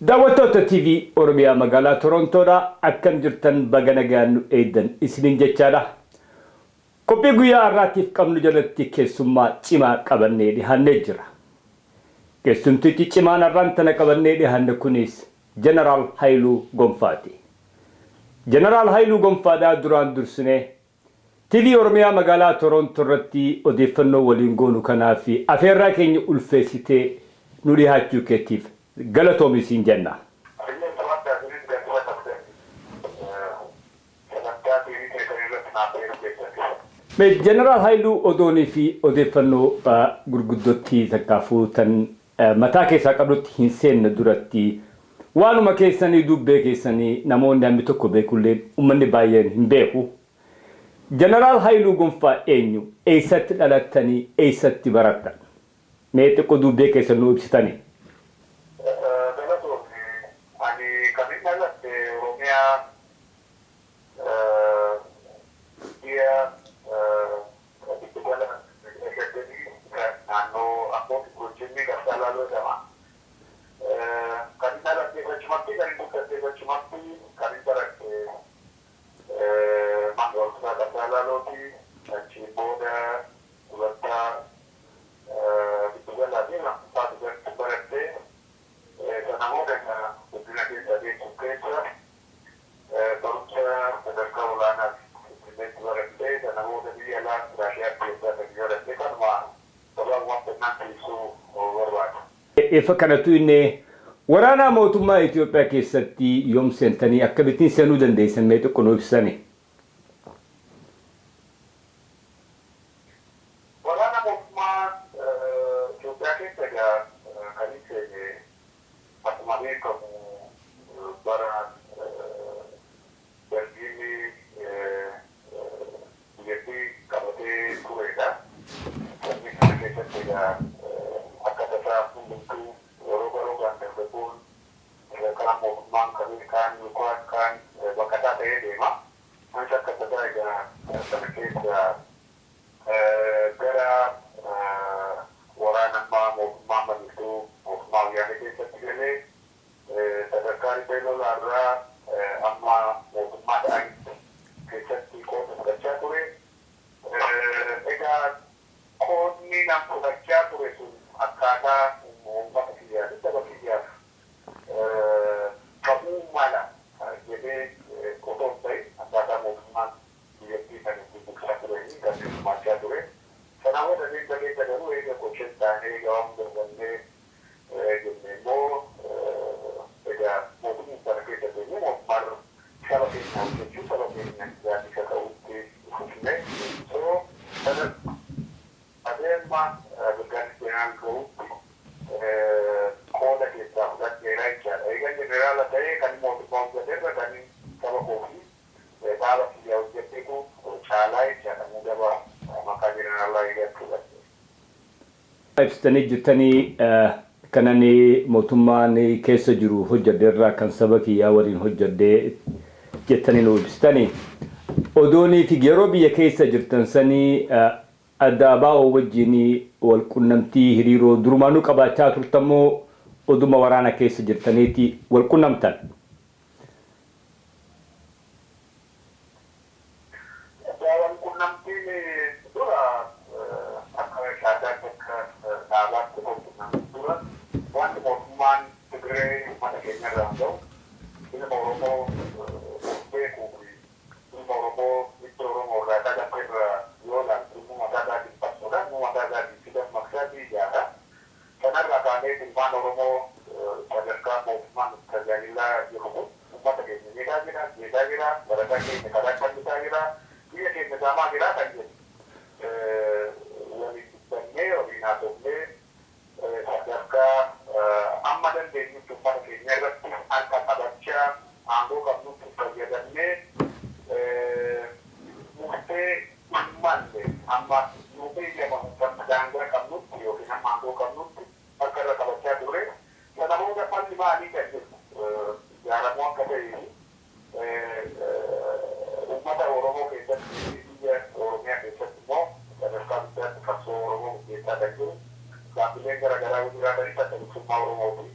daawwattoota TV Oromiyaa magaalaa Torontoo akkam jirtan baga nagaan eedan isiniin jechaadha. Qophii guyyaa har'aatiif qabnu jalatti keessummaa cimaa qabannee dhiyaannee jira. Keessumtichi cimaan har'aan tana qabannee dhiyaanne kunis Jeneraal Haayiluu Gonfaati. Jeneraal Haayiluu Gonfaadhaa duraan dursinee TV Oromiyaa magaalaa Torontoo irratti odeeffannoo waliin goonu kanaaf afeerraa keenya ulfeessitee nu dhiyaachuu keetiif galatoomi siin jenna. Jeneraal Haayiluu odoonii fi odeeffannoo gurguddootti takkaafuu tan mataa keessaa qabdutti hin seenne duratti waanuma keessanii dubbee keessanii namoonni hammi tokko beekullee uummanni baay'een hin beeku. Jeneraal Haayiluu Gonfaa eenyu? Eessatti dhalattanii? Eessatti barattan? Mee xiqqoo dubbee keessan nu ibsitanii? Efa kanatu inni waraana mootummaa Itoophiyaa keessatti yoom seentanii akkamittiin seenuu dandeessan mee xiqqoo nu ibsitanii? Waraana mootummaa Itoophiyaa keessa kan inni seene akkuma beekamu bara dargiin biyyattii qabatee turedha. Inni kana keessatti akka tasaa hundumtuu yeroo baroodhaan dargaggoon karaa mootummaan kan yookaan kan baqataa ta'ee deema. Kunis akka tasaa egaa sana keessa gara waraanammaa mootummaa mallattoo mootummaa wayyaanee keessatti galee sadarkaa riphee lolaarraa amma mootummaa ta'an keessatti qooda fudhachaa ture. Egaa qoodni nam fudhachaa ture sun akkaataa uummata kiyyaaf saba kiyyaaf ta'uu mala jedhee otoo hin ta'in akkaataa mootummaan biyyattii kan ittiin bulchaa turanii kan hirmaachaa ture. Sanaan booda deemsa keessa garuu eega qoshee taanee egaa waan darbannee jennee immoo egaa mootummaa sana keessa teenyee mootummaan saba keenya hojjechuu saba keenya gaaddisa ta'utti fufne. So sana adeemma Afgaanistaan gahuutti qooda keessaa fudhadheera jechaadha. Egaa jeneraala ta'ee kan mootummaa hojjeterra kan saba koofii dhaaba kiyyaa hojjeteetu caalaa jechaadha. Mudaba maqaa jeneraalaa eegachuudha. Ibsitanii jirtanii kanani mootummaan keessa jiru hojjedheerraa kan saba kiyyaa waliin hojjedhee jettanii nu ibsitanii. Odoonii fi yeroo biyya keessa jirtan sanii adda baa'oo wajjin wal qunnamtii hiriiroo durumaanuu qabaachaa turtamoo oduma waraana keessa jirtaniiti wal qunnamtan? Wal qunnamtiin dura akka shaakaatti akka dhaabaatti wal qunnamtii dura wanti mootummaan Tigree uummata keenya irraa ga'u ilma Oromoo beekuu fi ilma Oromoo itti Oromoo irraa dhagatte irraa yoo laaltu mataa dhiphatuudhaan mataa fidan maqsaadii ijaara. Kanarraa kaanee ilmaan Oromoo sadarkaa mootummaan tajaajilaa jiru uummata keenya jeeqaa jira, barataa keenya karaa qalbisaa jira, biyya keenya saamaa jira kan jedhu waliin dubbannee waliin haasofnee sadarkaa amma dandeenyutti uummata keenya irratti harka qabachaa aangoo qabnutti fayyadamnee murtee dhimmalle amma nuti jedhamu daangaa qabnutti yookiin amma aangoo qabnutti akka irra qabachaa turre. Sana booda falli maalii kan jedhu ijaaramuu akka ta'e uummata Oromoo keessatti biyya Oromiyaa keessatti immoo sadarkaa guddaatti qabsoo Oromoo gaggeessaa kan jiru gaaffileen garaagaraa jiraatanii akka bilisummaa Oromooti.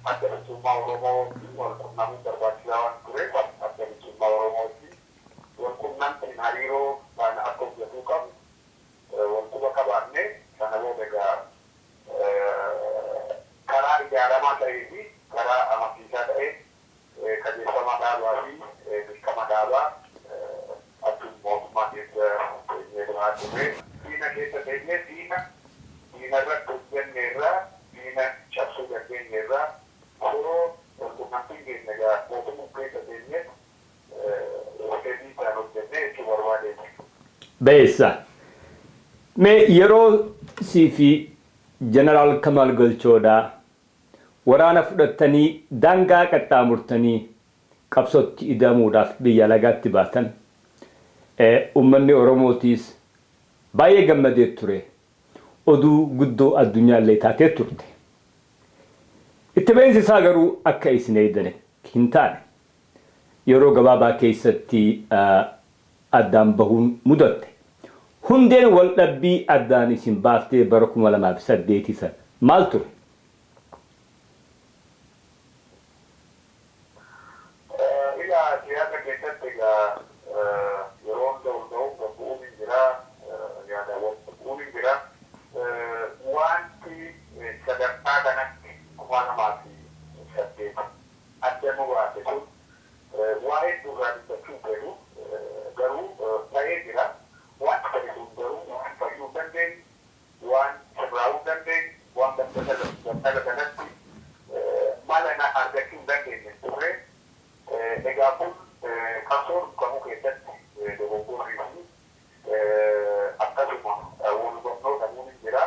adda bilisummaa Oromootiin wal qunnamuu barbaachisaa waan tureef adda bilisummaa Oromootiin wal qunnamtiin hariiroo kana akka hojjetuu qabu wal quba qabaannee sana booda egaa karaa ijaaramaa ta'ee fi karaa amansiisaa ta'ee qajeelfama dhaabaa fi dirqama dhaabaa addunyaa mootummaa keessa jiraaa ture. Diina keessa teenyee diina irratti hojjenneerraa diina cabsuu dandeenyeerraa yeroo qunnamtiin keenya egaa mootummaa keessa teenyee hojjetii isaan hojjennee jechuu barbaadeeti. Beessa. Mee yeroo sii fi Jeneraal Kamal Galchoodhaa waraana fudhattanii daangaa qaxxaamurtanii qabsootti idamuudhaaf biyya lagaatti baatan uummanni Oromootiis baay'ee gammadee ture. Oduu guddoo addunyaallee taatee turte. Itti ba'iinsi isaa garuu akka isin eegdan hin taane yeroo gabaabaa keessatti addaan bahuun mudatte. Hundeen wal dhabbii addaan isin baaftee bara 2008 san maal ture? Siyaasa keessatti egaa yeroo hundaa'u bu'uun hin jiraa yaadawwan bu'uun hin jiraa wanti sadarkaa kanatti 2008 adda nu baase sun waa'ee durraa dubbachuu fedhu garuu ta'ee jira. Waan ta'e sun garuu waan fayyuu dandeenyu waan sirraa'uu dandeenyu waan daldala kanatti mala argachuu dandeenye turre. Egaa kun qabsoo kamuu keessatti dogoggorrii fi akkasuma wal hubannoo dhabuun hin jira.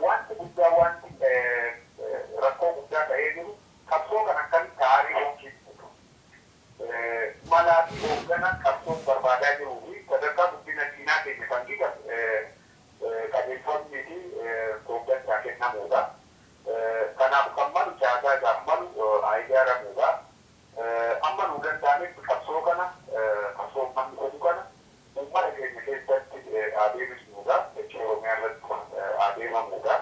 Wanti guddaa wanti rakkoo guddaa ta'ee jiru qabsoo kan akkamitti aarii hooggansiisu malaa fi hooggana qabsoon barbaadaa jiruu fi sadarkaa guddina diinaa keenya kan dhiigan qajeelfamni fi hooggansaa kennamuudha. Kanaaf kan malu caasaa gaaf malu ijaaramuudha. Amma nu danda'ametti qabsoo kana qabsoo manni godhu kana uummata keenya keessatti adeemsisuudha jechuun Oromiyaa irratti adeemamuudha.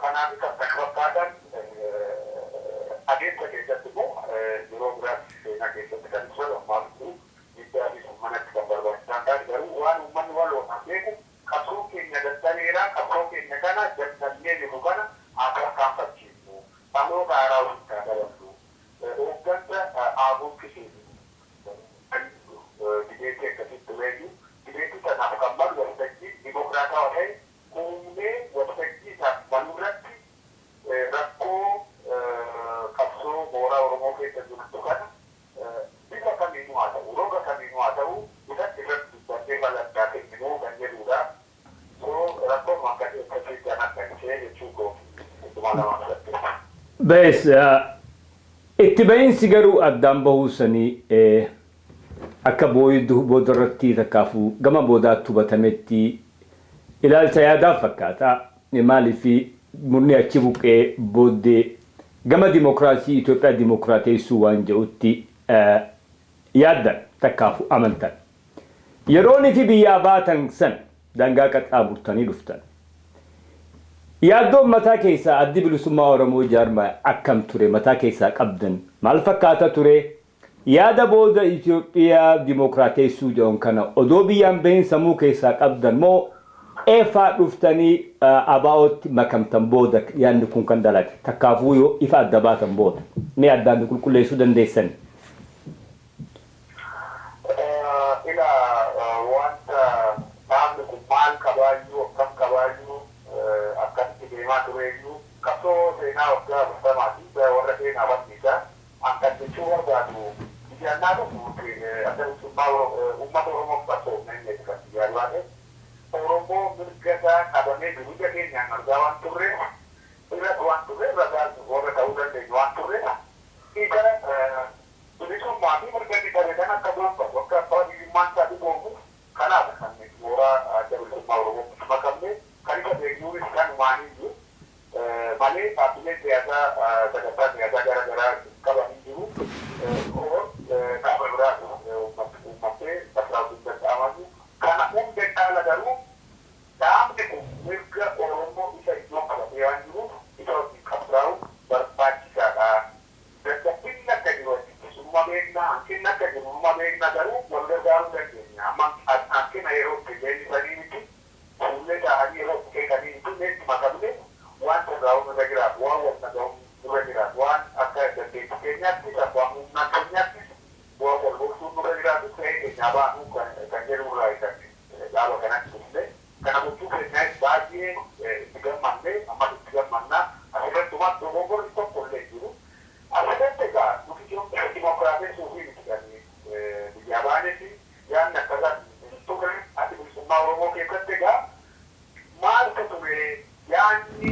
Kanaaf kan fakkaatan adeemsa keessatti immoo yeroo biraatti seenaa keessatti kan ibsatu ammaatu guddaa fi manatti kan barbaachisan taate garuu waan uummanni waloon beeku qabsoo keenya daddaleeraa qabsoo keenya kana daddallee jiru kana akka kaanfachiifnu baloo gaaraa walitti dabalu. Hooggansa aabuun kisiisu dibeetii akkasitti beeku dibeetii sanaaf kan malu waltajjii dimokiraataa ta'e uumnee waltajjii isaaf malurratti rakkoo qabsoo mooraa Oromoo keessa jirtu kana bifa kamiinuu haa ta'u roga kamiinuu haa ta'u irratti dubbannee bal'addaa kenninuu kan jedhudha. Rakkoon akkasii kan akka ishee jechuu kooti ittuma lamaa filattee. Bees itti ba'iinsi garuu addaan bahuu sanii akka boodarratti takkaafuu gama boodaatti hubatametti ilaalcha yaadaa fakkaata. Maaliif murni achi buqqee booddee gama dimokiraasii Itoophiyaa dimokiraateessuu waan jedhutti yaaddan takkaafuu amantan. Yeroon fi biyyaa baatan san daangaa qaxxaamurtanii dhuftan. Yaaddoon mataa keessaa addi bilisummaa Oromoo jaarmaa akkam ture mataa keessaa qabdan maal fakkaata ture? Yaada booda Itoophiyaa dimokiraateessuu jedhan kana odoo biyyaan bahin sammuu keessaa qabdan moo eefaa dhuftanii abaa'ootti makamtan booda yaadni kun kan dalage takkaafuu yoo ifa adda baatan booda mee addaan qulqulleessuu dandeessan? Wanta dhaabni kun maal qabaayyuu akkam qabaayyuu akkamitti deemaa tureeyyuu qabsoo seenaa waggaa 40 warra seenaa barsiisaa akkan jechuu barbaadu ijaannaa tokko adda bilisummaa uummata Oromoo qabsoofne inni kan ijaarraate Oromoo mirga isaa qabamee biyya keenyaan argaa waan turre ragaa warra ta'uu dandeenyu waan turre ija bilisummaa fi mirga inni qabe kan akka boonfatu akka abbaa biyyummaan isaa dhiboomu kanaaf kan mooraa adda bilisummaa Oromoo makamne kan isa beekuunis kan waaniyyuu malee dhaabbileen siyaasaa sadarkaa siyaasaa gara garaa qabanii jiru dhaaba biraa uummatee bakka danda'amatu kana hunda caala garuu dhaabni kun mirga Oromoo isa iddoo qabatee waan jiruuf isa wajjin qabsaa'u barbaada. gochuu keenyas baay'ee itti gammannee amma itti gammannaa asirrattumas dogoggorri tokko illee jiru. Asirratti egaa nuti dimokiraatiin suufii miti gannee biyya baaneeti yaadni akkasaan ture ati bilisummaa Oromoo keessatti egaa maaltu ture yaadni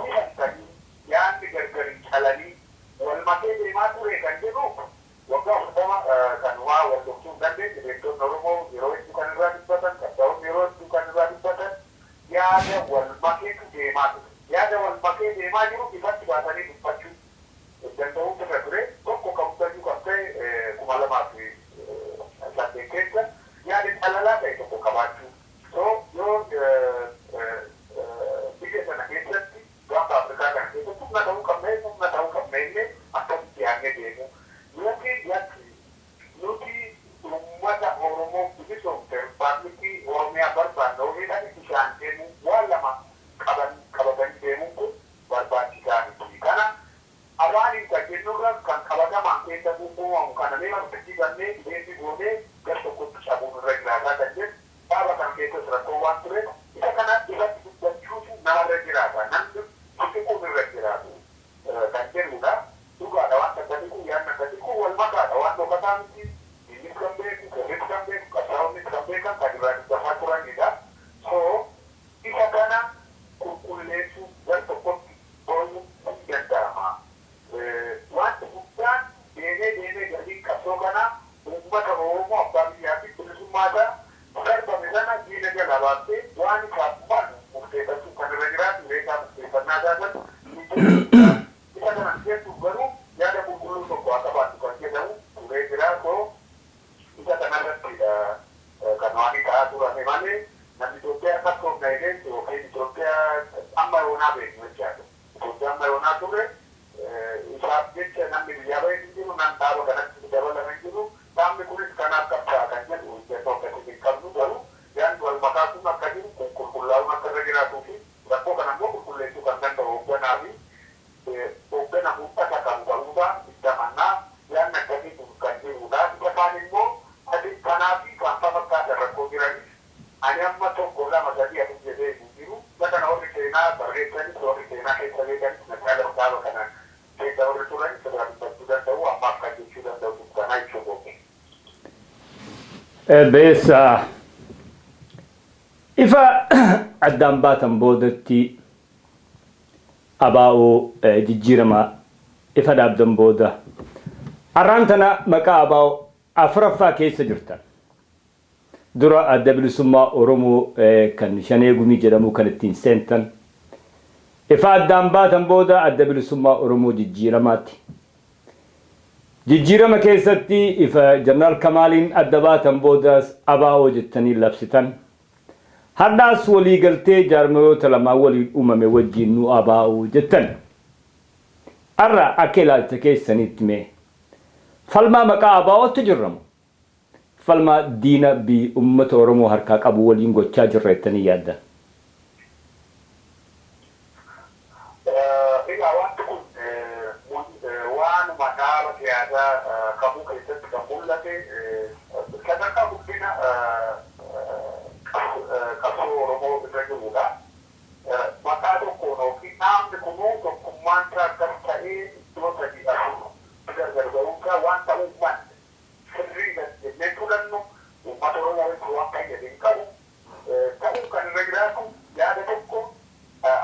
hidhattanii yaadni gargari calanii wal makee deemaa ture kan jedhu waggaa 40 kan waa wal dhoksuun dandeenye beektoonni Oromoo yeroo hedduu kan irraa dubbatan qabsaa'onni yeroo hedduu kan irraa dubbatan yaada wal makeetu deemaa ture. Yaada wal makee deemaa jiru ifatti baasanii dubbachuu danda'uu irra ture tokko kabajuu kan ta'e 2008 keessa yaada calalaa ta'e tokko qabaachuu. So yoo biyya sana keessatti gaafa Afrikaa kana keessatti humna ta'uu qabne illee akkasitti yaadne deemu. Nuti uummata Oromoo bilisoomte paartikii Oromiyaa barbaadna ofiidhaan bishaan deemu waan lama qabatanii deemuun kun barbaachisaa miti. Kana abaaniin kan jennurra kan qabatamaan keessa uumamu kana mee hojjechii kannee deemsi goonee gar tokkotti cabuun irra jiraataa kan jedhu dhaaba kan keessas rakkoo waan tureef isa kana irratti dubbachuutu namarra jiraata. Namni xixiqqoon irra jiraatu kan jedhudha. Dhugaadha waan akkasii kun yaadni akkasii kun wal makaadha waan dhokataa miti. Innis kan beeku, sirriitti kan beeku, qabsaa'onnis kan beekan kan irraa dubbataa turanidha. So isa kana qulqulleessuu gar tokkotti ooluu ni danda'ama. Wanti guddaan deemee galiin qabsoo kana uummata Oromoo abbaa biyyaa fi bilisummaadha. Darbame sana diina jala baaftee waan isaaf malu murteeffachuu kan irra jiraatu reekaa murteeffannaa taasisan isa kanan keessuuf garuu yaada qulqulluu tokko akka baatu kan jedhamu turee jira. So isa kanarrattidha kan waanii ta'aa turame malee namni Itoophiyaa akka toofna eegeessu yookiin Itoophiyaa amma yoonaa beeknu jechaadha. Itoophiyaa amma yoonaa ture isaaf jecha namni biyyaa bahee hin jiru nan dhaaba kanatti dabalame hin jiru. Dhaabni kunis kanaaf qabsaa kan jedhu hojjetoo akkasii hin qabnu garuu yaadni wal makaasuun akka jiru qulqullaa'uun akka irra jiraatuu fi rakkoo kana immoo qulqulleessuu kan danda'u hoogganaa fi hooggana mul'ata kan ta'uudha itti amannaa yaadni akkasii kun kan jirudha. Isa kaan immoo ati kanaa fi kan fakkaatan rakkoo jiranis ani amma tokko lama sadii afur jedhee hin jiru. Isa kana warri seenaa barreessanis warri seenaa keessa beekanis maqaa dhaaba kanaan keessa warri turanis irraa dubbachuu danda'u ammaaf kan jechuu danda'u kanaa ibsuu goone. Beessa ifa addaan baatan boodatti abaa'oo jijjiirama ifa dhaabdan booda har'aan tana maqaa abaa'oo afuraffaa keessa jirtan. Dura adda bilisummaa Oromoo kan Shanee Gumii jedhamu kan ittiin seentan. Ifa addaan baatan booda adda bilisummaa Oromoo jijjiiramaatti. Jijjiirama keessatti ifa Jeneraal Kamaaliin adda baatan boodas abaa'oo jettanii labsitan. Har'aas walii galtee jaarmayoota lamaan waliin uumame wajjin nu abaa'oo jettan. Har'a akka ilaalcha keessanitti mee falmaa maqaa abaa'ootti jirramu. Falmaa diina bi uummata Oromoo harkaa qabu waliin gochaa jirra jettanii yaaddan. Egaa wanti kun waanuma dhaaba siyaasaa qabuu keessatti kan mul'ate sadarkaa guddina qabsoo Oromoo irra jirudha. Maqaa tokkoon yookiin dhaabni kunuu tokkummaan isaa akkas ta'ee iddoo sadii asuu gargar ba'uunsaa waan ta'uu manne sirrii jennee tulannu uummata Oromoo wajjin waan fayyadeen qabu ta'uu kan irra jiraatu yaada tokko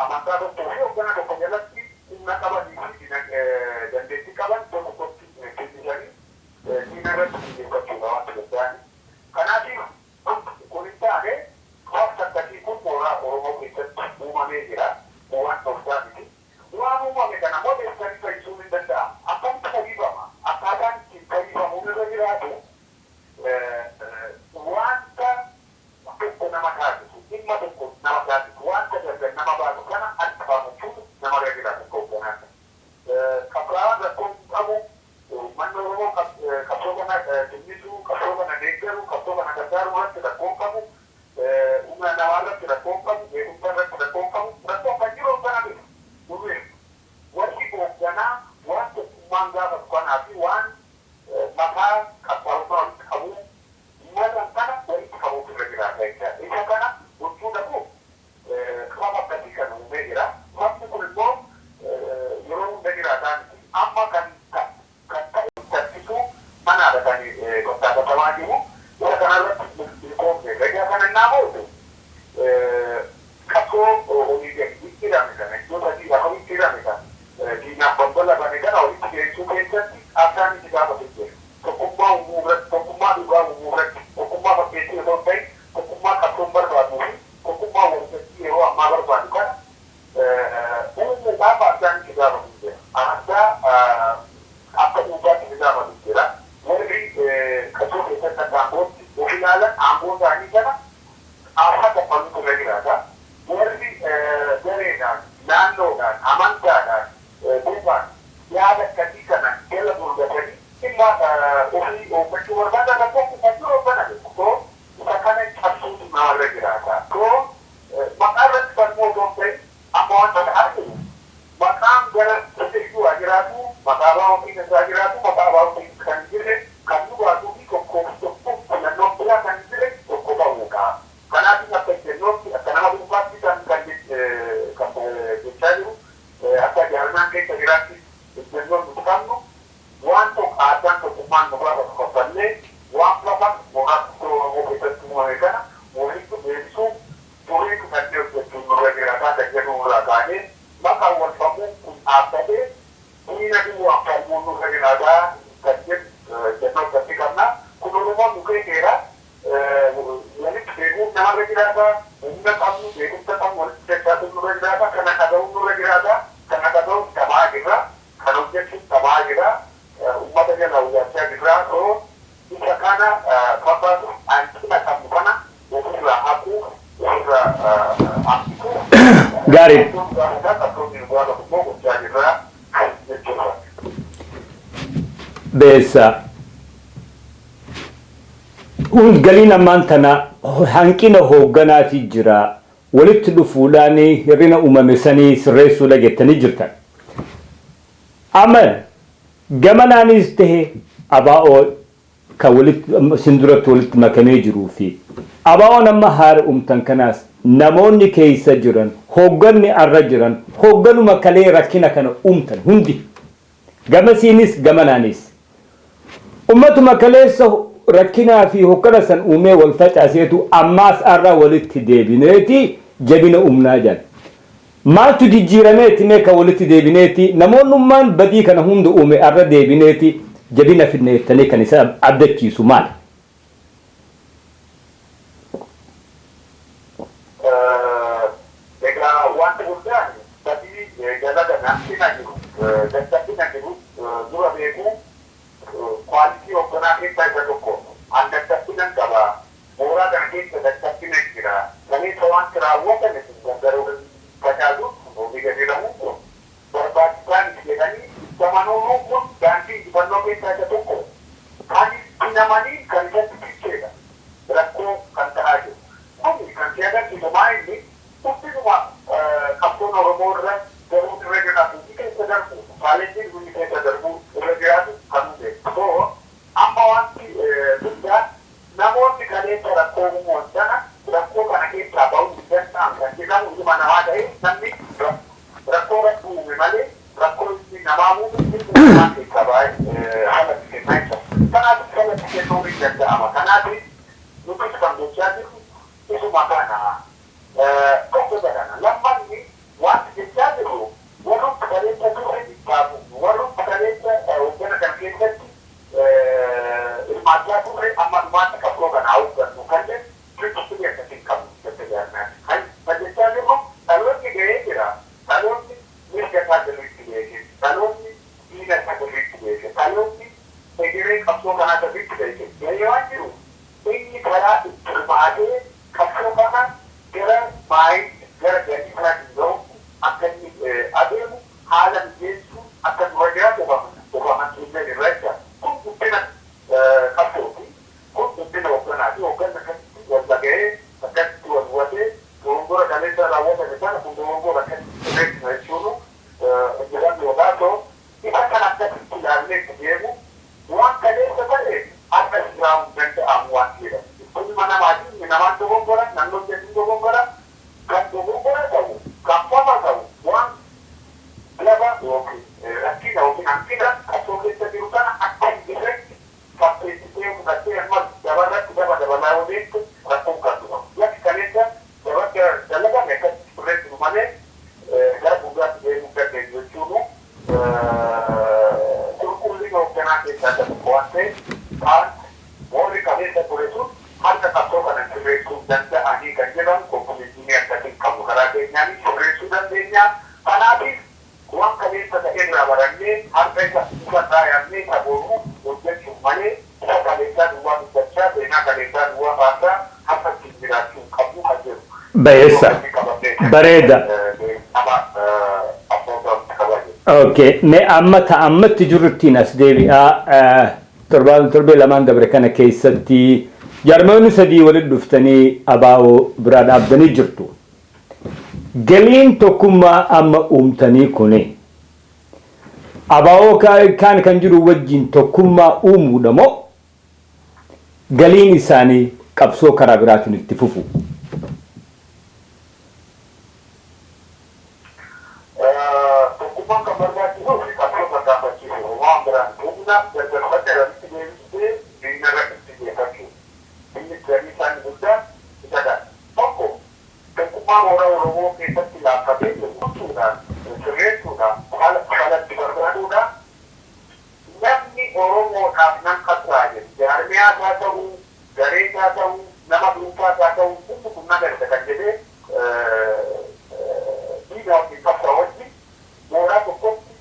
amantaa tokkoo fi hoggana tokko jalatti humna qabanii fi dandeettii qaban tokkotti kennisanii diina irratti xiyyeeffachuudha waan danda'ani. Kanaatiif kun hin taane waqti akkasii kun mooraa Oromoo guddaadhaan duubaan yaada akkasii kana jala gurgatanii dhimma ofii oofachuu barbaadan rakkoo kufachuu hoogganan koo isa kana cabsuutu namarra jiraata. Koo maqaa irratti falmoo otoo ta'e amma wanta arginu maqaan gara iyyuu haa jiraatu maqaa baa'uutiin isaa jiraatu maqaa baa'uutiin kan jirre kan nu baatuu fi tokko filannoo biraa kan jirre tokko ta'uudha. Kanaafin akka jennootti akka nama dhuunfaatti kan jechaa jiru akka jaarmaan keessa jiraatti jennoon nuti qabnu waan tokko aadaan tokkummaan nurraa tokkoffallee waan lafa mooraa tokko keessatti uumame kana walitti deebisuu turii kanneen hojjechuun nurra jiraataa kan jedhu nurraa kaanee maqaan wal famuu kun dhaabbatee diina duwwaa falmuun nurra jiraataa kan jennoo akkasii qabna. Kun oromoon nu keekeera walitti deebi'uun namarra jiraataa humna qabnu beekumsa qabnu walitti deebi'uun nurra jiraataa kana dhaga'uun nurra jiraataa kana dhaga'uun tamaa jirra kan hojjechuun tamaa jira ummata jala hojjechaa jirra. Soo isa kana fakkaatu hanqina qabnu kana ofirraa haquu ofirraa hambisuu gaarii beessa galiin ammaan tana hanqina hoogganaati jira walitti dhufuudhaan hirrina uumame sanii sirreessuudha jettanii jirtan. Amma gamanaanis tahe abaa'oo kan walitti sinduratti walitti makamee jiruu fi abaa'oon amma haara uumtan kanaas namoonni keessa jiran hoogganni arra jiran hoogganuma kalee rakkina kana uumtan hundi gamasiinis gamanaanis ummatuma kaleessa rakkinaa fi hokkana san uumee wal facaaseetu ammaas arra walitti deebineeti jabina umnaa jedhan. Maaltu jijjiirameeti mee kan walitti deebineeti namoonnummaan badii kana hunda uume arra deebineeti jabina finneettanii kan isa abdachiisu maali? Wanti guddaan badii dalaga naannoo jiru dadhabina jiru dura beekuu kwalitii hoogganaa keessaa isa tokko an dadhabbinan qaba mooraa kana keessa dadhabbina jira kaleessa wanti raawwatame garuu facaasuun hojii gadiiramuun kun barbaachisaan jedhanii zamanuun kun daandii injifannoo keessaa isa tokko kan hinamanii kan isatti ficheedha rakkoo kan ta'aa jiru kun kan si agarsiisu inni hundinuma qabsoon oromoo irra garuu irra jiraatu keessa darbu chaalenjiin hundi keessa darbu irra jiraatu kan hunde soo amma wanti guddaa namoonni kaleessa rakkoo uumuun sana rakkoo kana keessaa ba'uu danda'an kan jedhamu dhuma namaa ta'e namni rakkoo rakkoo uume malee rakkoo inni namaa uume uumamaan keessaa baay'ee haala kennaa isa kanaaf haala kennuu ni danda'ama kanaaf nutis kan gochaa jirru isuma kana tokko jedhana lammanni wanti jechaa jiru warroota kaleessa turre dhibbaabu warroota kaleessa hoggana kan keessatti hirmaachaa turre amma dhumaatti qabsoo kana hooggannu kanneen kirkistii akkasiin qabnu jette jaarnaan kan jechaa jirru dhaloonni ga'ee jira dhaloonni mirga isaa sirriitti beeke dhaloonni diina isaa sirriitti beeke dhaloonni egeree qabsoo kanaa sirriitti beeke ga'ee waan jiru inni karaa itti hirmaatee qabsoo kana gara maayii gara gadi kanatti ga'u akka inni adeemu haala mijeessuu akka dura jiraatu ofaman keenya irra jira kun guddina qabsooti kun guddina hoogganaati hoogganna akkasitti wal dhaga'ee akkasitti wal hubatee dogongora kaleessa raawwatame sana kun dogongora akkasitti sirreessina jechuun jedhan yookaan ta'u isa kan akkasitti ilaallee itti deemu waan kaleessa ta'e akka jiraachuu danda'amu waan jedhamu. Ilma namaatiin namaan dogongora naannoo jedhu dogongora kan dogongora ta'u kan fama ta'u waan laba yookiin rakkina yookiin hanqina qabsoo keessa jiru kana akka hin jirretti fakkeessitee fudhattee ammas dabarratti dabalaa yoo deemtu rakkoon kan dhufamu. Yakki kaleessa dalagame akkasitti sirreessinu malee gara fuulduraatti deemuu dandeenya jechuun qulqullina hoogganaa keessaa tokko waan ta'eef kaan warri kaleessa ture sun harka qabsoo kana sirreessuu danda'anii kan jedhamu konkoliitii akkasiin qabu karaa keenyaan sirreessuu dandeenya. Kanaafis waan kaleessa ta'erraa barannee harka isa uffannaa yaadnee saboonuu hojjechuuf malee isa kaleessaa duwwaa dubbachaa seenaa kaleessaa duwwaa baasaa harka ittiin jiraachuu qabu kan jedhu. Bayeessa bareeda. اوكي مي اما تجرتي ناس ديبي تربي لما دبر كان كيستي جرمانو سدي ولد دفتني اباو براد عبدني جرتو قلين تكما اما امتني كوني اباو كان كنجرو وجين تكما امو دمو قلين إساني قبسو كرابرات نتففو تقوم كمرات يوم في قبسو كرابرات يوم وامبران كونا جرجر فتر رمتي دينا رمتي فتو إني كريسان بودا إذا تقو تقوم ورا ورا في فتي لا كبير وصولا سريتونا على تبربرانونا namni Oromoodhaaf nan qaxxaaye jaarmiyaa haa ta'uu garee haa ta'uu nama dhuunfaa haa ta'uu hundi kun nagarta kan jedhee dhiigaa fi qabsa wajjin mooraa tokkotti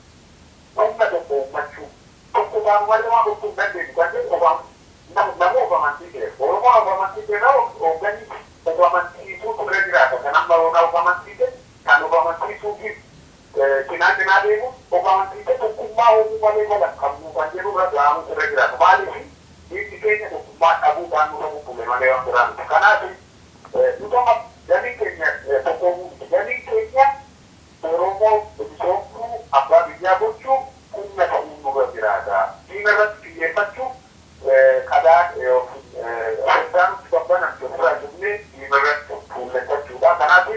humna tokko uummachuu tokko waan waluma tokko hin dandeenyu kan jedhu nama ofamantii ta'e Oromoo ofamantii ta'e hoogganni ofamantiisuu turre jiraata kan amma ofamantii ta'e kan ofamantiisuufi cinaa deemu ofamantii ta'e tokkummaa uumuu malee galan qabnu kan jedhu irra ga'amu turre jiraata maaliif dhiirri keenya tokkummaa dhabuudhaan nu ta'uu bulle malee waan biraan kanaaf nutama galiin keenya tokkoomuu galiin keenya Oromoo bisoomtuu abbaa biyyaa gochuu humna ta'uu nurra jiraata diina irratti xiyyeeffachuu qadaa hundaanutti babbanan ofirraa jennee diina irratti fuulleffachuudha kanaaf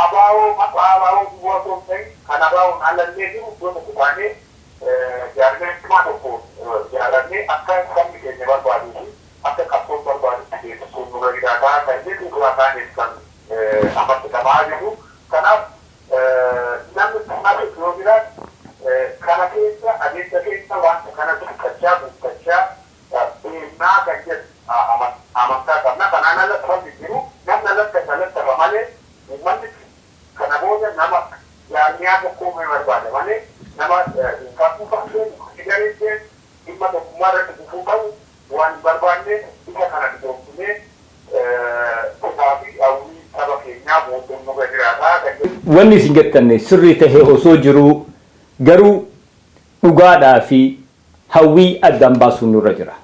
abaa'oo maqaa abaa'oo duwwaa osoo hin ta'in kan abaa'oon alallee jiru iddoo tokko taanee jaarmiyaa tokko jaarannee akka sabni keenya barbaaduu fi akka qabsoon barbaadutti deemsisuun nurra jiraata kan jedhu duraa taaneef kan amatti qabaa jiru kanaaf namni tumaatu yoo jiraatu kana keessa adeemsa keessa wanta kana dukkachaa buukkachaa beeknaa kan jedhu amantaa qabna kanaan ala sabni jiru namni alatta malee uummanni kana booda nama jaarmiyaa tokkoo barbaada malee nama dhuunfaa fakkeen sigareeteen dhimma tokkummaa irratti gufuu qabu waan barbaanne isa kana dhiyoomsinee kutaa fi hawwii saba keenyaa mootummaa nurra jiraataa kan jedhu. Wanni isin jettanne sirrii tahee osoo jiruu garuu dhugaadhaa fi hawwii addaan baasuun nurra jira.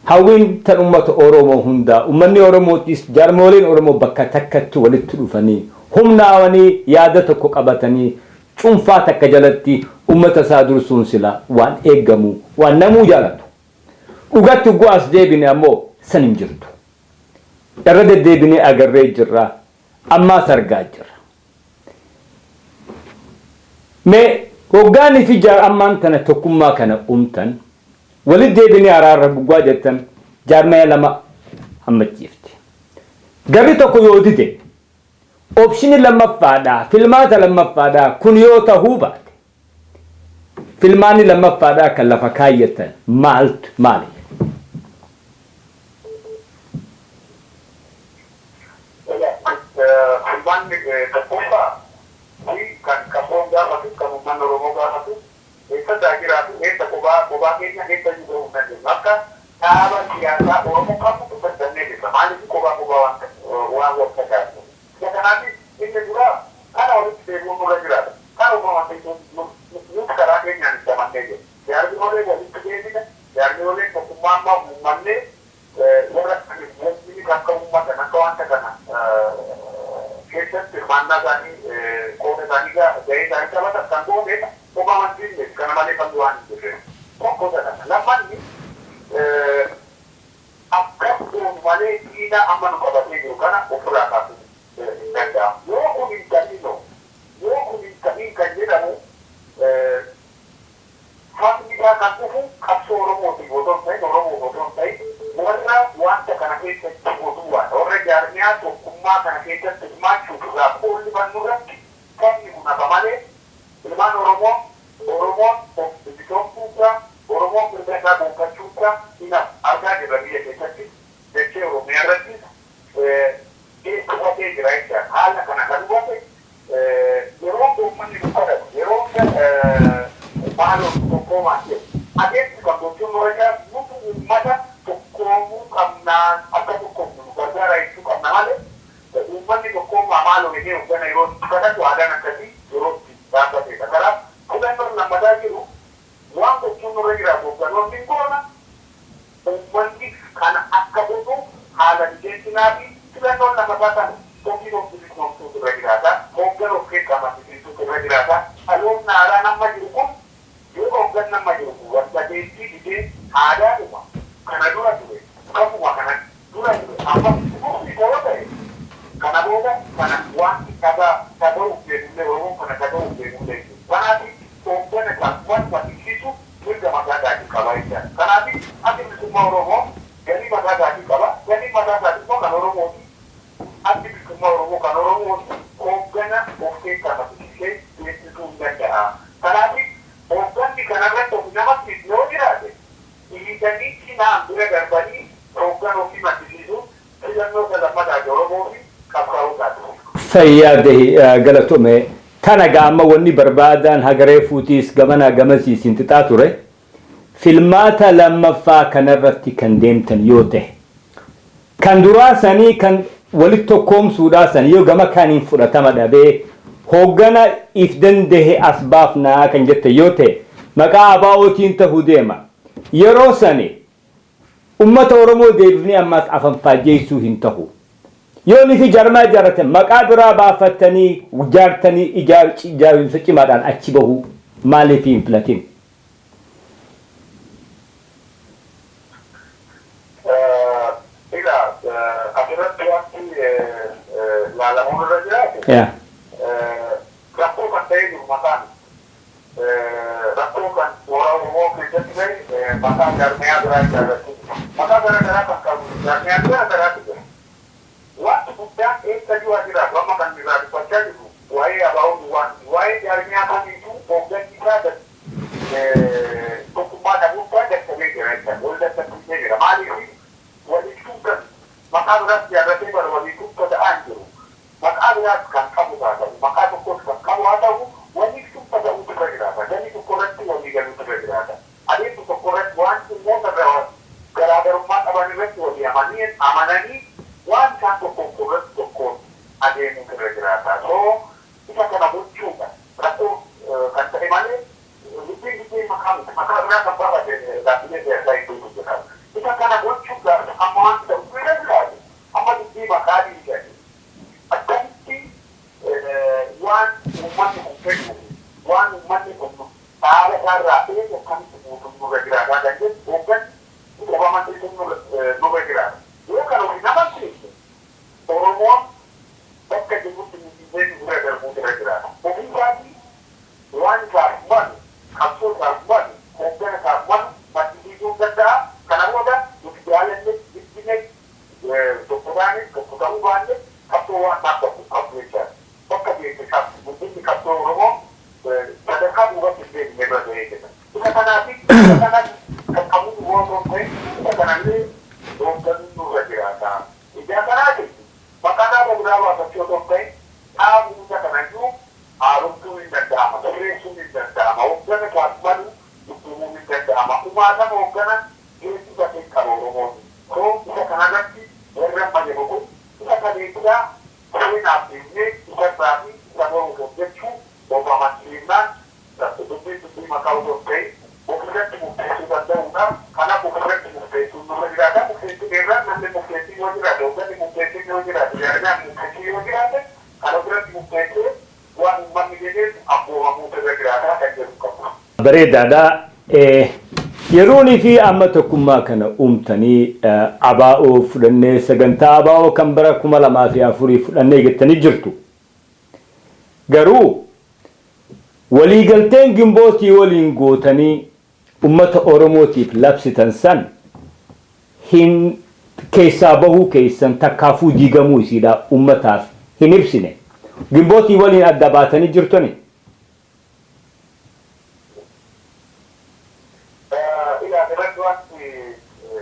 Hawwiin tan uummata Oromoo hundaa uummanni Oromootis jaarmoleen Oromoo bakka takkatti walitti dhufanii humnaawanii yaada tokko qabatanii cuunfaa takka jalatti uummata isaa dursuun sila waan eeggamu waan namuu jaalatu. Dhugatti gu'aas deebine ammoo san hin jirtu. Irra deddeebinee agarree jirra ammaas argaa jirra. Mee hoggaanii fi ammaan tana tokkummaa kana uumtan walitti deebinee araarra bu'aa jettan jaarmaya lama hammachiifti. Garri tokko yoo dide opshini lammaffaadhaa filmaata lammaffaadhaa kun yoo ta'uu baate filmaanni lammaffaadhaa kan lafa kaayyatan maaltu maali? Filmaanni tokkoffaa kan qabsoon gaafatu kan uummanni Oromoo gaafatu eessa jiraatu eessa kophaa keenya eessa jiru humna jennu akka dhaaba siyaasaa Oromoo qabu dubbannee jirra maaliif kophaa waan waqta gaafatu kanaaf inni dura kana walitti deebi'uun nurra jiraata kan uumamatti nuti karaa keenyaan itti amannee jiru yaadni olee walitti deebina yaadni olee tokkummaa ammaa uummannee warra wajjin akka uummatan akka wanta kana keessatti hirmaannaa isaanii qooda isaanii gahee isaanii taphatan kan goone uumamatti kana malee kan duraan hin jirre tokko sana lammanni akka doon malee diina amma nu qabatee jiru kana ofirraa kaasuu hin danda'amu. Yoo kun hin ta'in kan jedhamu fakkiidhaa kan dhufu qabsoo Oromootiin otoo hin ta'in Oromoo otoo hin ta'in warra wanta kana keessatti godhuu waan warra jaarmiyaa tokkummaa kana keessatti hirmaachuuf irraa qoolli bannurratti sabni kun hafa malee ilmaan Oromoon bisoomsuusaa Oromoon mirga isaa gonfachuusaa hina argaa jirra biyya keessatti dachee Oromiyaa irratti qubatee jira jecha haala kana kan hubate yeroo uummanni nu kadhatu yeroo maaloo tokkoomaa jedhu adeemsi kan gochuun nurra jira nuti uummata tokkoomuu qabnaa akka tokkoomnu nu gargaara jechuu qabna malee uummanni tokkoomaa maaloo jedhee hoggana yeroo kadhatu aadaan akkasii yeroo itti dhaabbateedha. Kanaaf nurra jira hoogganoonni goona uummanni kana akka godhu haala mijeessinaa fi filannoon lamataa kan ofiin of bilisnoomsuutu irra jiraata hooggan of keessaa maddisiisuutu irra jiraata dhaloonni haaraan amma jiru kun yoo hooggan nama jiru kun wanta deettii didee aadaadhuma kana dura ture qabuma kana dura ture amma murni koo ta'e kana booda kana waan dhaga'uuf beekullee oromoon kana dhaga'uuf beekullee kanaati hooggan kan waan maddisiisu mirga mataa isaatii qaba jechaadha kanaati ati bilisummaa oromoo galii mataa isaatii qaba galii mataa isaatii immoo kan oromooti ati bilisummaa oromoo kan oromooti hooggana of keessaa maddisiisee beeksisuu hin danda'a kanaati hoogganni kanarratti of namatti yoo jiraate dhiisanii cinaan bira darbanii hooggan ofii maddisiisuu filannoo lammataa oromoo fi qabsaa'uu taatu. Fayyaade galatome kana gaama wanni barbaadan hagaree fuutiis gamanaa gamasiisin xixaa ture filmaata lammaffaa kanarratti kan deemtan yoo ta'e kan duraa sanii kan walitti tokkoomsuudhaa san yoo gama kaaniin fudhatama dhabee hooggana if dandahe asbaafnaa kan jette yoo ta'e maqaa abaa'ootiin tahuu deema yeroo sani ummata oromoo deebifnee ammaas afanfaajeessuu hin tahu yoo nifi jarmaa ijaarratan maqaa biraa baafattanii jaartanii ijaarsa cimaadhaan achi bahu maaliif hin filatin? Asirratti wanti laalamuun irra jiraate rakkoo kan ta'e jiru mataan rakkoo kan warra oromoo keessatti ta'e mataa jarmiyaa biraa ijaarratu mataa garaagaraa kan qabu jarmiyaa garaagaraatu jira. Wanti guddaan eessa jiru jiraatu amma kan irraa dubbachaa jiru waa'ee abaa'uu duwwaanti waa'ee jarmiyaa kamiituu hoogganni isaa tokkummaa dhabuusaa dadhabee jira jecha wal dadhabsiisee jira maaliif walitti kan maqaa biraatti ijaarratee bara walitti ta'an jiru maqaa biraatti kan qabu haa ta'u maqaa tokkos kan qabu haa ta'u walitti ta'uutu irra jiraata galii tokko irratti walii galuutu irra jiraata adeemsa tokko irratti waan dhimmoota garaagarummaa qaban irratti walii amananii waan isaan tokkoon irratti tokkoon adeemuutu irra jiraata soo isa kana gochuudha rakkoo kan ta'e malee dubbiin maqaa biraa kan barbaade dhaabbilee siyaasaa hedduutu jira isa kana gochuudhaaf amma waan ta'u irra jiraatu amma dubbii maqaa dhiigani akkamitti waan uummanni kun fedhu waan uummanni kun haala isaarraa eegu akkamitti guutuun nurra jiraataa kan jedhu hoogganni qabamanni nurra jiraata yoo kana ofii nama keessi oromoon bakka jirutti miidhagee bira darbuutu irra jiraata ofii isaatii waan isaaf malu qabsoo isaaf malu hooggana isaaf malu maddisiisuu danda'a kana booda nuti jaalanne ittine tokko baanee tokko ta'uu baanne qabsoo waan naaf qabu jechaadha bakka beekte qabdu guddinni qabsoo oromoo sadarkaa duubatti hin beekne irra gahee jira isa kanaafi isa kanan kan qabuun wootoo ta'e isa kanallee hoogganni nurra jiraata ijaa kanaa jechuudha maqaa dhaaba biraa baafachuu otoo ta'e dhaabuu isa kanayyuu haaromsuun hin danda'ama sirreessuun hin danda'ama hooggana isaaf malu dubbumuun hin danda'ama umaatama hooggana geessisa ta'e qaba oromoon soo isa kanarratti warra malee boqu isa kaleessaa seenaaf deemnee isa irraa fi isa boruuf hojjechuu bobaamansiifnaan dubbii maqaa otoo ta'e ofirratti murteessuu danda'uudhaaf kanaaf ofirratti murteessuun nurra jiraata murteessuu irraa namni murteessii yoo jiraate hoogganni murteessii yoo jiraate jarmiyaan murteessii yoo jiraate kan ofirratti murteessee waan uummanni jedhee abboomamuutu irra jiraataa kan jedhu qabu. Bareedaadha. Yeroonii fi amma tokkummaa kana uumtanii abaa'oo fudhannee sagantaa abaa'oo kan bara 2004 fudhannee jettanii jirtu. Garuu waliigalteen gimbootii waliin gootanii ummata oromootiif labsitan san hin keessaa bahuu keessan takkaafuu diigamuu isiidha ummataaf hin ibsine. Gimbootii waliin adda baatanii jirtani.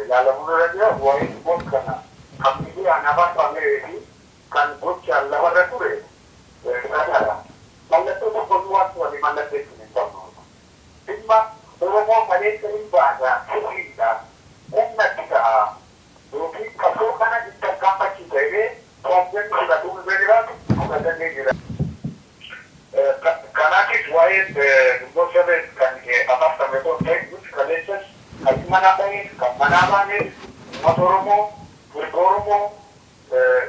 Laalamuun irra jira waa'ee gimbootii kana kan miidiyaan afaan faameefi kan gochaan lafarra ture sadaadha. Mallattoo tokko wanti waliin mallatteessuun hin qabnu. Dhimma Oromoo kaleessa hin baasa sirriidha. Humna itti ta'a. Yookiin qabsoo kana itti akkaanfachiisa jedhee hoogganni fudhatuun irra jiraatu fudhatanii jira. Kanaafis waa'ee gimboo sirree kan afarfame yoo ta'e nuti manabane kamanabane matoromo Oromo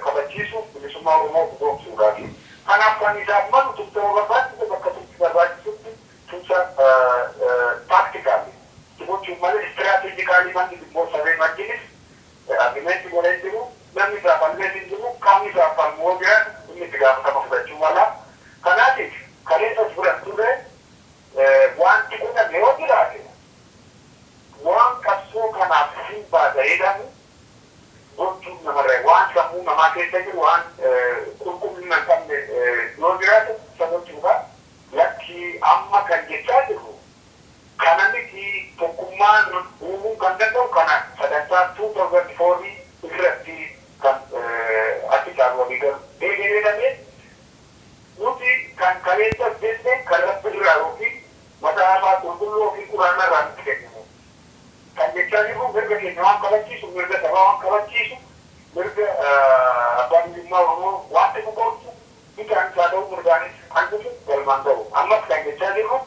kabachisu bilisummaa Oromoo gochuudhaafi. Kanaaf kan isaaf malu tuttoo barbaachisu bakka tutti barbaachisutti tuusa taktikaali. Gochuun malee istiraatiijikaalii manni dhimmoo saree wajjinis argumenti godhee jiru namni isaaf falmee hin jiru qaamni isaaf falmoo jiran inni itti gaafatama fudhachuu mala. Kanaatiif kaleessas fudhatture wanti godhame yoo jiraate waan qabsoo kanaaf hin baada'eedhamu gochuun namarree waan sammuu namaa keessa jiru waan qulqullina hin qabne yoo jiraate isa gochuudha. Lakki amma kan jechaa jiru kana miti tokkummaan uumuu kan danda'u kana sadantaa 2004 irratti kan Afrikaan walii galu deebi'ee nuti kan kaleessa jenne kan rabbi irraa yookiin mataa isaa qulqulluu yookiin quraana irraa nuti kennamu. Kan jechaa jiru mirga keenya waan kabachiisu mirga sabaa waan kabachiisu mirga abbaan biyyummaa Oromoo waan ta'u gochuu bitaan isaa ta'uu mirgaanis kan dhufu galmaan ga'u. Ammas kan jechaa jiru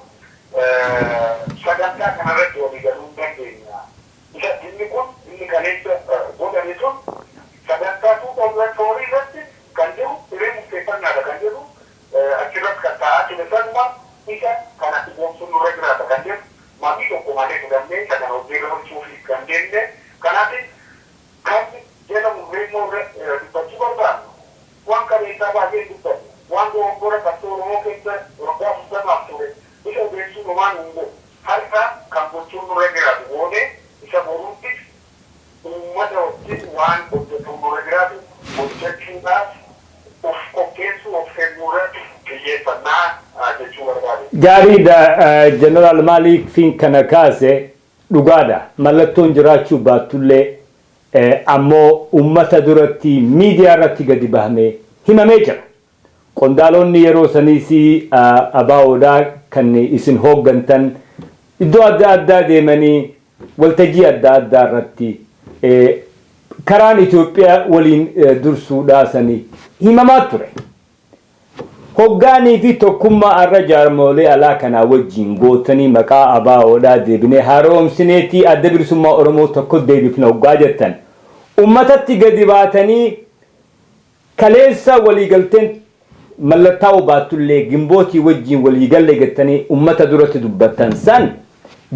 sagantaa kanarratti walii galuu dandeenya. Isa inni kun inni kaleessa godhame sun sagantaa 2004 irratti kan jiru hiree murteeffannaadha kan jedhu achirratti kan ta'aa ture sanuma isa kana dhugoomsuun nurra jiraata kan jedhu maatii tokko malee fudhannee isa kana hojii galchuufi kan deemne kanaafis kan jedhamu reemmoo dubbachuu barbaannu waan kaleessaa baay'ee dubbanne waan dogoggora qabsoo Oromoo keessa waggaa 40 ture isa odeessuun homaan hundu har'a kan gochuun nurra jiraatu goone isa boruuttis uummata wajjin waan hojjetuun nurra jiraatu hojjechuudhaaf of qopheessuu of kennuurratti xiyyeeffannaa jechuu barbaade. Gaariidha Jeneraal maaliif kana kaase dhugaadha. Mallattoon jiraachuu baattullee ammoo uummata duratti miidiyaa irratti gadi bahamee himamee jira. Qondaalonni yeroo saniis abaawoodhaa kan isin hooggantan iddoo adda addaa deemanii waltajjii adda addaa irratti karaan Itoophiyaa waliin dursuudhaa sanii himamaa ture. Hoggaanii fi tokkummaa arra jaarmolee alaa kanaa wajjin gootanii maqaa abaawoodhaa deebinee haaromsineetii adda bilisummaa Oromoo tokko deebifna hoggaa jettan. Uummatatti gadi baatanii kaleessa waliigalteen mallattaa'uu baattullee gimbootii wajjin waliigalle jettanii uummata duratti dubbattan san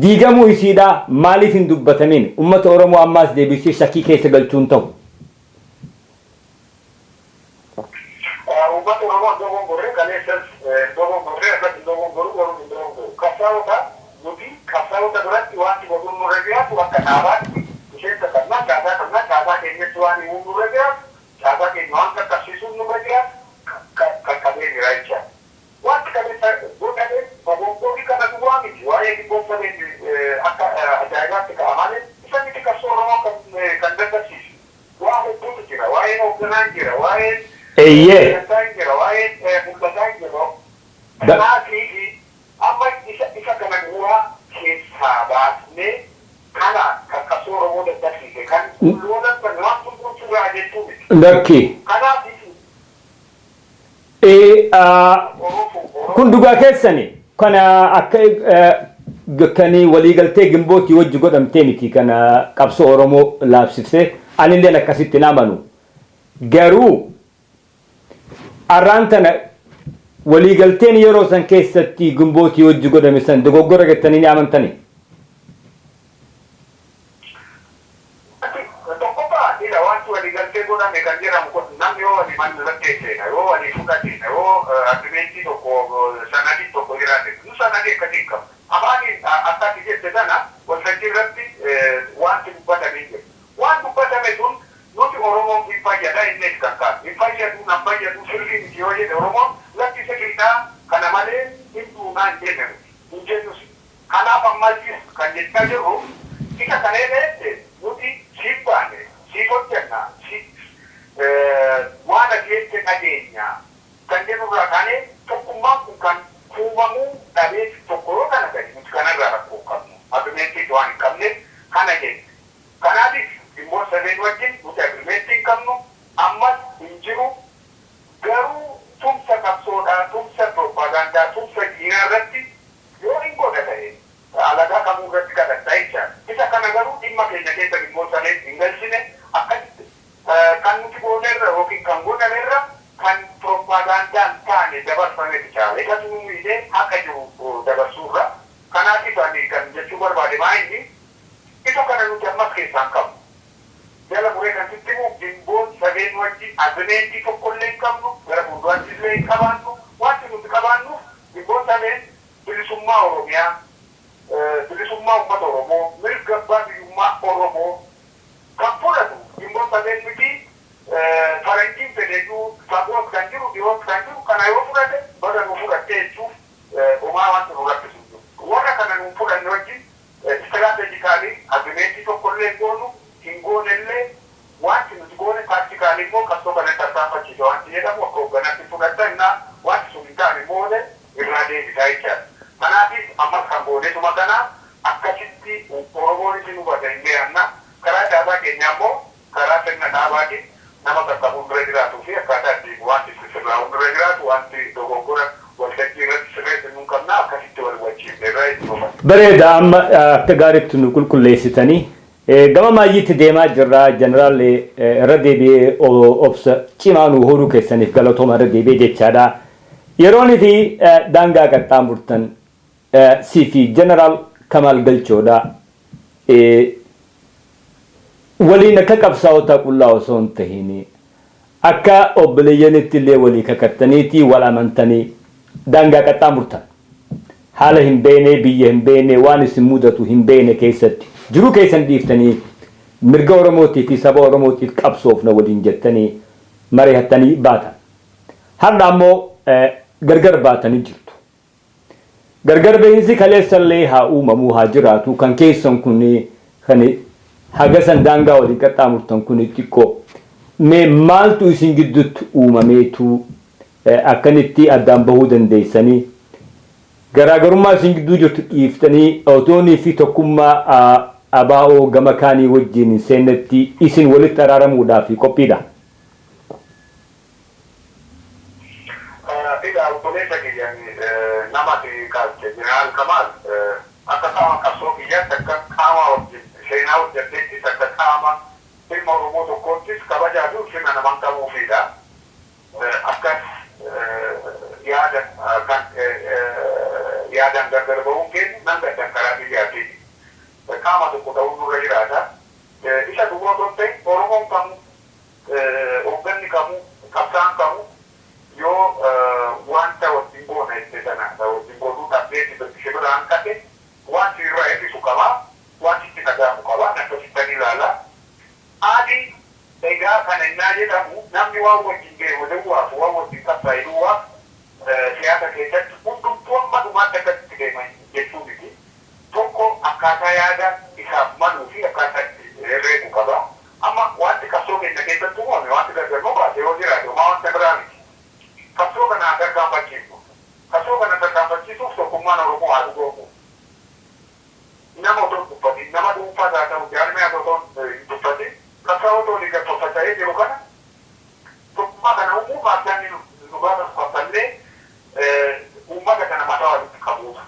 diigamuu isiidhaa maaliif hin dubbatamin uummata Oromoo ammaas deebisee shakkii keessa galchuun ta'u. Uummatni Oromoo dogoggoree kaleessas dogoggoree irratti dogoggoruu garuu hin dogoggoru. Qabsaa'ota nuti qabsaa'ota biratti wanti godhuun nurra jiraatu akka dhaabaatti isheen taphannaa caasaa keenyatti waan himuun nurra jiraatu caasaa keenya waan qaqqabsiisuun nurra jiraatu qaqqabee jira jecha. Wanti kaleessa godhamee dogoggorrii kana duwwaa miti waa'ee dhibboofameen akka ajaa'ibaatti ka'a malee isa miti qabsoo Oromoo kan dadhabsiisu. Waa hedduutu jira waa'een hoogganaan jira waa'een Eyyee. Kanaafii amma isa kana duwwaa keessaa baasnee kana qabsoo Oromoo dadhabsiise kan lola waan gurgurtuudhaa jechuu miti. Lakki. Kanaafii kun dhugaa keessani kana akka kan waliigaltee gimbootii wajji godhamtee miti kana qabsoo Oromoo laabsifte anilleen akkasitti naamanu garuu arraantana waliigalteen yeroo san keessatti gimbootii wajji godhame san dogoggora jettanii ni amantani. Wanti waliigaltee godhame kan jedhamu kun namni yoo walii mallattee seena yoo walii fudhateena yoo argumentii tokko sanadii tokko jiraate nu sanadii akkasii qabu. Afaaniin akkati jette sana waltajjii irratti wanti dubbatamee jiru. Waan dubbatame sun nuti Oromoon hin fayyada innis kan kaa'u. Hin fayyadu nan fayyadu sirrii miti yoo jedhe Oromoon lakki sirriidhaa kana malee hin duunaa hin jennu. Hin jennus. Kanaaf ammas kan jechaa jirru isa kana eegalee nuti siif baane siif hojjenna waan adeemte dhageenya kan jedhurraa kaanee tokkummaan kun kan kuufamuu dhabee tokko yoo kana gadi nuti kanarraa rakkoo qabnu. Argumentii waan hin qabneef kana jenna. Kanaafis immoo sadeen wajjin nuti argumentii hin qabnu ammas hin jiru garuu tumsa qabsoodhaa tumsa propaagandaa tumsa diinaa irratti yoo hin godha ta'e alagaa kamuu irratti kadhadhaa jecha isa kana garuu taane dabarfamee bichaale eegatu miidhee akka jiru dabarsuurra kanaatiif ani kan jechuu barbaade maa inni isa kana nuti ammas keessaan qabu. Jala muree kan sitti immoo dimboon sadeen wajjin agneetii tokkollee hin qabnu gara fuulduraatti illee hin qabaannu wanti nuti qabaannu dimboon sadeen bilisummaa Oromiyaa bilisummaa uummata Oromoo mirga abbaa biyyummaa Oromoo kan fudhatu dimboon sadeen miti faranjiin fedheeyyuu fagoo kan jiru dhiyoo kan jiru kana yoo fudhate baga nu fudhatte jechuuf homaa wanti nu rakkisu warra kana nu fudhanne wajjin istiraatejikaalii agneetii tokkollee goonu hingoonellee wanti nuti goone taaktikaali immoo qabsoo kana tarkaanfachiisa wanti jedhamu akka hoogganatti fudhatta innaa wanti sun hin taane moode irraa deebisaa jechaadha. Kanaafis ammas kan boodetuma kanaa akkasitti Oromoon isin hubata hin beekanna karaa dhaabaa keenyaa immoo karaa sirna dhaabaatiin nama bakka fuuldura jiraatuu fi akkaataa itti wanti sirraa fuuldura jiraatu wanti dogoggora waltajjii irratti sirreessu nun qabna akkasitti wal hubachiifne irraa itti hubata. Bareeda amma akka gaariitti nu qulqulleessitanii. Gama maayyiitti deemaa jirra jeneraal irra deebi'ee obsa cimaa nu horuu keessaniif galatooma irra deebi'ee jechaadha. Yeroon fi daangaa qaxxaamurtan sii fi jeneraal Kamaal Galchoodha. Waliin akka qabsaa'otaa qullaa osoo hin tahin akka obboleeyyanitti illee walii kakattaniitii wal amantanii daangaa qaxxaamurtan. Haala hin beekne biyya hin beekne waan isin mudatu hin beekne keessatti. Jiru keessan dhiiftanii mirga Oromootii fi saba Oromootiif qabsoofna waliin jettanii mari'attanii baatan. Har'a ammoo gargar baatanii jirtu. Gargar ba'iinsi kaleessallee haa uumamu haa jiraatu kan keessan kun kan hagasan daangaa walii qaxxaamurtan kun xiqqoo mee maaltu isin gidduutti uumameetu akkanitti addaan bahuu dandeessanii garaagarummaa isin gidduu jirtu dhiiftanii otoonii fi tokkummaa abaa'oo gama kaanii wajjin seenatti isin walitti araaramuudhaaf qophiidha. Ila obboleessa keenya nama jeneraal Kamaal akka qaama qabsoo kiyyaatti akka qaama seenaa hojjetteettis akka qaama ilma Oromoo tokkoottis kabajaa fi ulfina naman qabuufidha. Akkas yaadan gargar bahuun keenya nan gaddan karaa biyyaati. Qaama tokko ta'uu nurra jiraata. Isa duwwaa otoo hin ta'in Oromoon kamuu hoogganni kamuu qabsaan kamuu yoo wanta wajjin goona jettee sana wajjin goonuu dhabdeetti ishee biraan kate wanti irraa eebbisu qabaa wanti itti dhaga'amu qabaa akkasittan ilaala. Aadii egaa kana innaa jedhamu namni waan wajjin beeku duwwaaf waan wajjin qabsaa'e duwwaaf siyaasa keessatti hundumtuu amma dhumaatti akkasitti deeman jechuu miti. Tokko akkaataa yaada isaaf maluu fi akkaataa herreegu qaba. Amma wanti qabsoo keenya keessatti uumame wanti gargar baase yoo jiraate homaa wanta biraa miti. Qabsoo kana tarkaanfachiisu. Qabsoo kana tarkaanfachiisuuf tokkummaan Oromoo haa dhugoomu. Nama otoo dubbatin nama dhuunfaas haa ta'u jaarmiyaa otoo hin dubbatin qabsaa otoo ni gabbaffata'ee jiru kana tokkummaa kana uumuu faasaan nu baafallee uummata kana mataa walitti qabuudha.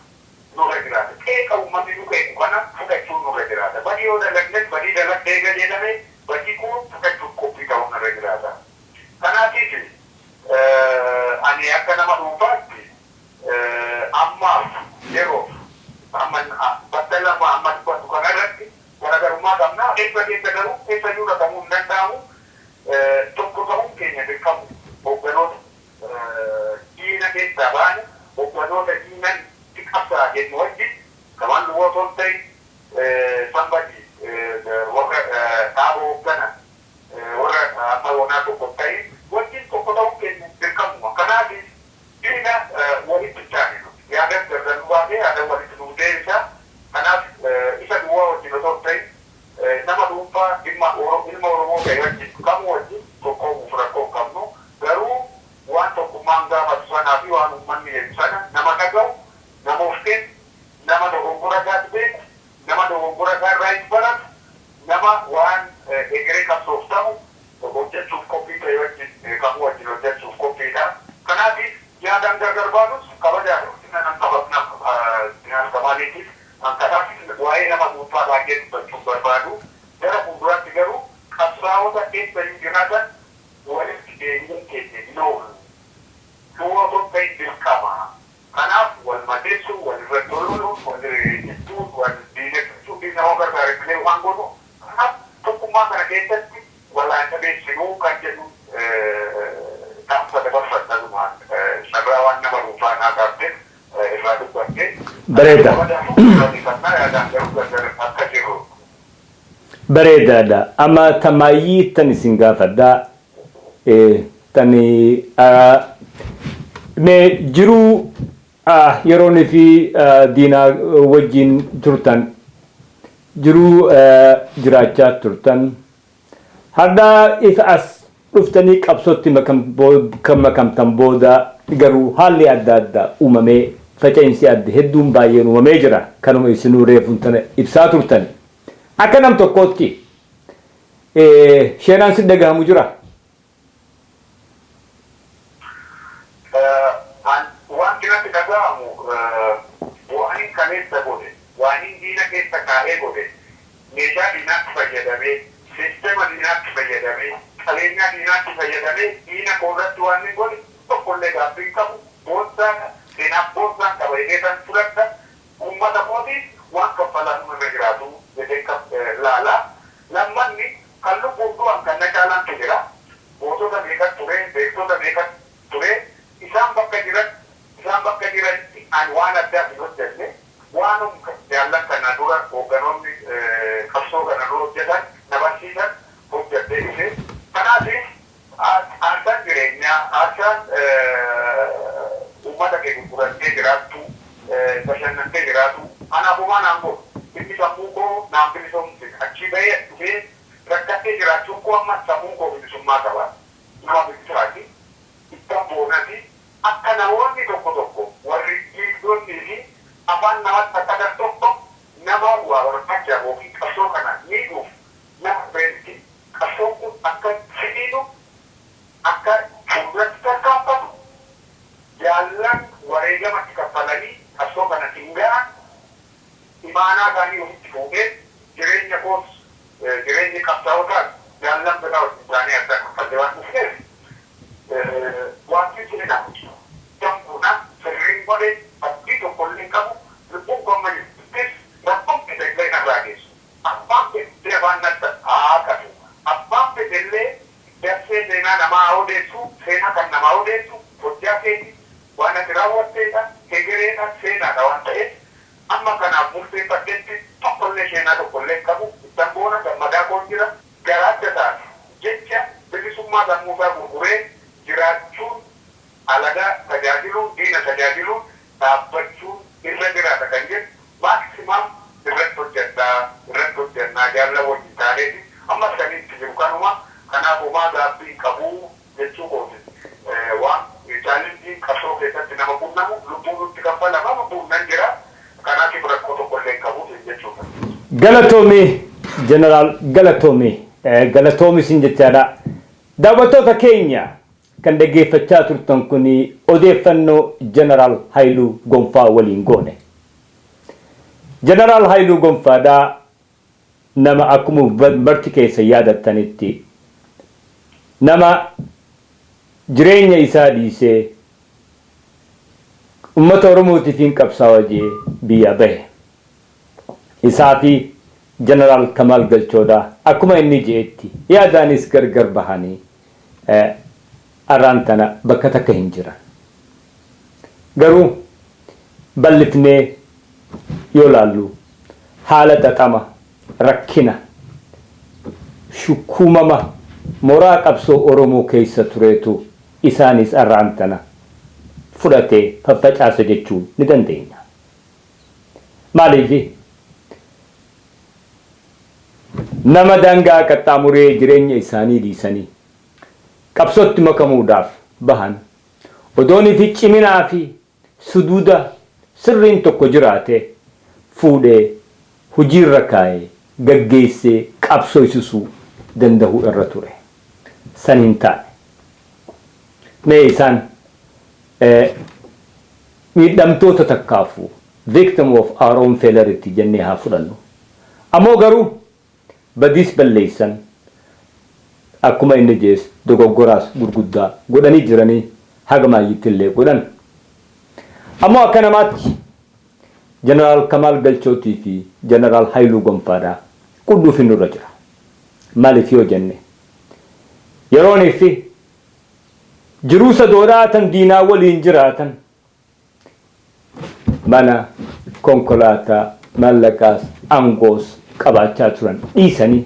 Nurra jiraata. Qeeqa uummanni nu qeequ kana fudhachuun nurra jiraata. Badii yoo dalagnes badii dalagdee jedhame badii kun fudhachuuf qophii ta'uu nurra jiraata. Kanaatiif ani akka nama dhuunfaatti ammaaf yeroo bakka lama amma dubbatu kanarratti garaagarummaa qabna. Keessa garuu keessa jirra ta'uu hin danda'amu. Tokko ta'uun keenya beekamu hoogganoota diina keessaa baane hoogganoota diinan qabsaa jennu wajjin kamaan duwwaa otoo hin ta'in sambadi warra dhaaba hooggana warra amma wanaa tokko ta'in wajjin tokko ta'uun keenya beekamu. Kanaatiif diina walitti taane yaadan gargar nu baasee yaadan walitti nu deebisa. Kanaaf isa duwwaa wajjin otoo hin ta'in nama dhuunfaa ilma Oromoo ta'e wajjin kamuu wajjin tokkoomuuf rakkoo qabnu garuu waan tokkummaan gaafatu sanaa fi waan uummanni jedhu sana nama dhaga'u nama of kennu nama dogoggora isaatti beeku nama dogoggora isaa irraa hin baratu nama waan egeree qabsoof ta'u hojjechuuf qophii ta'e wajjin kamuu wajjin hojjechuuf qophiidha. Kanaatiif yaadaan gargar baatus kabajaa nan Kamaaliitiif kanaatiif waa'ee nama dhuunfaa baay'ee dubbachuuf barbaadu. Gara fuulduraatti garuu qabsaa'ota keessa hin jiraatan walitti deebiin keenya hin oolu. otoo ta'in dirqama. Kanaaf wal madeessuu, wal irratti ololuu, wal ittuu, wal diineffachuu fi nama gargaaramanii waan godhu. Kanaaf tokkummaa kana keessatti walaanta beeksinuu kan jedhu dhaamsa dabarfannuma sarara waan nama dhuunfaa naa qabdeef irraa dubbattee. Bareeda. Akka jiru. Bareedaadha. Amma tamaayii tan isin gaafadhaa. Tani mee jiruu yeroon fi diinaa wajjin turtan jiruu jiraachaa turtan har'aa isa as dhuftanii qabsootti makamtan booda garuu haalli adda addaa uumamee faca'insi adda hedduun baay'een uumamee jira kanuma isinuu reefuun tana ibsaa turtan akka nam tokkootti sheenaan si dhagahamu jira. Wanti natti dhagahamu waan kaleessa godhe waan diina keessa kaa'ee godhe meeshaa diinaatti fayyadamee sisteema diinaatti fayyadamee qabeenya diinaatti fayyadamee diina koorratti waan inni godhe tokkollee gaaffii qabu booddaan seenaaf booddaan qaba eegeetan fudhadha uummata mootiif waan kaffalaa irra jiraatu jedhee laalaa lammanni kan lubbuun du'an kan na caalaantu jira gootota meeqatu ture beektota meeqatu ture isaan bakka jiranitti an waan addaa hin hojjenne waanum jaallan kana dura hoogganoonni qabsoo kana dura hojjetan na barsiisan hojjettee dhufe kanaafis aadaan jireenyaa aadaan uummata kee gurgurattee jiraattu bashannantee jiraatu anaafumaa naan godhu inni sammuu koo naan bilisomse achii bahee dhufee rakkattee jiraachuun koo amma sammuu koo bilisummaa qaba nama bilisiraati ittaan boonati akka namoonni tokko warri dhiigdonni fi afaan namatti akka dar tokko nama waa barbaacha yookiin qabsoo kana miidhuuf nama beekti qabsoon kun akka fidhiidhu akka fuulduratti tarkaanfatu jaallan wareegamatti kaffalanii qabsoo kana hinga'an imaanaa isaanii ofitti fuudhee jireenya koos jireenya qabsaa'otaan jaallan biraa wajjin isaanii adda kaffallee waan dhufneef wanti isin jedhamu jambuuna sirriin godhe abdii tokkollee qabu lubbuun gommaniittis rakkoon fedhellee narraa geessu abbaan fedhellee afaan nadda haa qatu abbaan fedhellee darsee seenaa namaa odeessu seenaa kan namaa odeessu hojjaa keeti waan ati raawwatteedha hegereedha seenaadha waan ta'eef amma kanaaf murteeffadhetti tokkollee seenaa tokkollee qabu ittan boona gammadaa koon jira garaadda taate jecha bilisummaa sammuusaa gurguree jiraachuun alagaa tajaajiluun diina tajaajiluun dhaabbachuun irra jiraata kan jedhu maaksimaam irratti hojjannaa jaalla wajjin taaneeti amma saniitti jiru kanuma kanaaf homaa gaabbii qabuu jechuu kooti waan chaalenjii qabsoo keessatti nama qunnamu lubbuun nutti kaffalama lubbuun nan jira kanaatiif rakkoo tokkollee qabuuf jechuudha. Galatoomii jeneraal galatoomis hin jechaadha. Daawwattoota keenya kan dhaggeeffachaa turtan kun odeeffannoo jeneraal Haayiluu Gonfaa waliin goone. Jeneraal Haayiluu Gonfaadhaa nama akkuma marti keessa yaadattanitti nama jireenya isaa dhiisee uummata Oromootiif hin qabsaa'aa jee biyya bahe. Isaa fi jeneraal Kamaal Galchoodhaa akkuma inni jeetti yaadaanis gargar bahanii arraan tana bakka takka hin jiran. Garuu bal'ifnee yoo laallu haala xaxama rakkina shukkuumama mooraa qabsoo Oromoo keessa tureetu isaanis arraan tana fudhatee faffacaasa jechuun ni dandeenya. Maaliif nama daangaa qaxxaamuree jireenya isaanii dhiisanii qabsootti makamuudhaaf bahan odoonii fi ciminaa fi suduuda sirriin tokko jiraate fuudhee hojiirra kaa'ee gaggeessee qabsoomsisuu danda'u irra ture. San hin taane. Mee isaan miidhamtoota takkaafuu victim of our own failure jennee haa fudhannu. Ammoo garuu badiis balleessan akkuma inni jees dogoggoraas gurguddaa godhanii jiranii hagama yitillee godhan. Ammoo akka namaatti Jeneraal Kamaal Galchootii fi Jeneraal Haayiluu Gonfaadhaa qudduuf hin nurra jira. Maaliif yoo jenne yeroonii fi jiruu sadoodhaa tan diinaa waliin jiraatan mana konkolaataa mallaqaas aangoos qabaachaa turan dhiisanii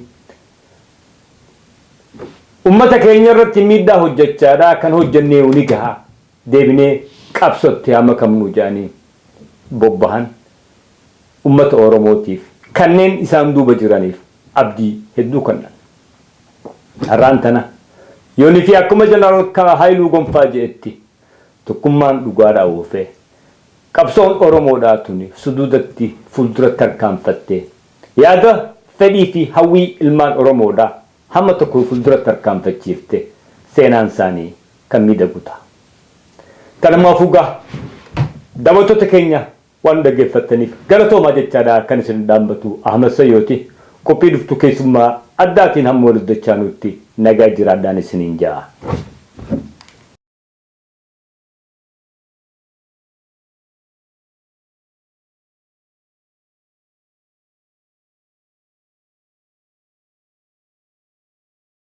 ummata keenya irratti miidhaa hojjechaadhaa kan hojjennee uni gahaa deebinee qabsotti hama kamnu jaanii bobbahan ummata Oromootiif kanneen isaan duuba jiraniif abdii hedduu kennan. Har'aan tana yoonii fi akkuma Jeneraal Haayiluu Gonfaa jedhetti tokkummaan dhugaadhaa oofee qabsoon Oromoodhaa tuni suduudatti fuulduratti harkaanfattee yaada fedhii fi hawwii ilmaan Oromoodhaa hamma tokko fuulduratti harkaanfachiifte seenaan isaanii kan miidhagu ta'a. Kanamaafu gaa daawwattoota keenya waan dhaggeeffattaniif galatoomaa jechaadhaa kan isin dhaabbatu Ahmad Sayyooti. Qophii dhuftu keessummaa addaatiin hamma walitti dachaanutti nagaa jiraadhaan isiniin ja'a.